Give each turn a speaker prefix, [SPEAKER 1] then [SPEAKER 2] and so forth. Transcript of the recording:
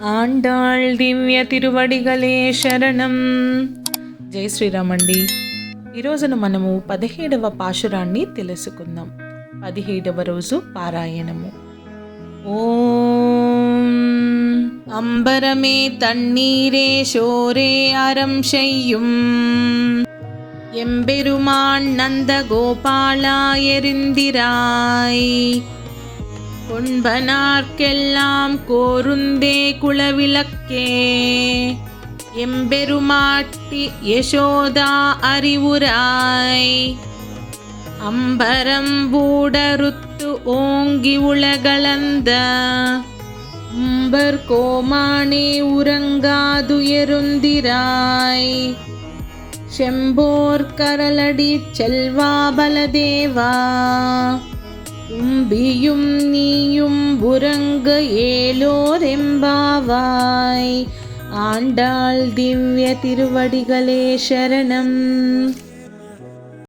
[SPEAKER 1] ఆండాళ్ దివ్య తిరువడిగలే శరణం. జై శ్రీరామ్ అండి. ఈరోజున మనము 17వ పాశురాన్ని తెలుసుకుందాం. 17వ రోజు పారాయణము. ఓం அம்பரமே தண்ணீரே சோரே அறம் செய்யும் எம்பெருமான் நந்த கோபாலா எரிந்திராய் கொன்பனார்க்கெல்லாம் கோருந்தே குலவிளக்கே எம்பெருமாட்டி யசோதா அறிவுராய் அம்பரம் பூடருத்து ஓங்கி உலகளந்த உம்பர் கோமானே உறங்காதுயருந்திராய் செம்போர் கரலடி செல்வா பலதேவா உம்பியும் நீயும் உறங்க ஏலோரெம்பாவாய். ஆண்டாள் திவ்ய திருவடிகளே சரணம்.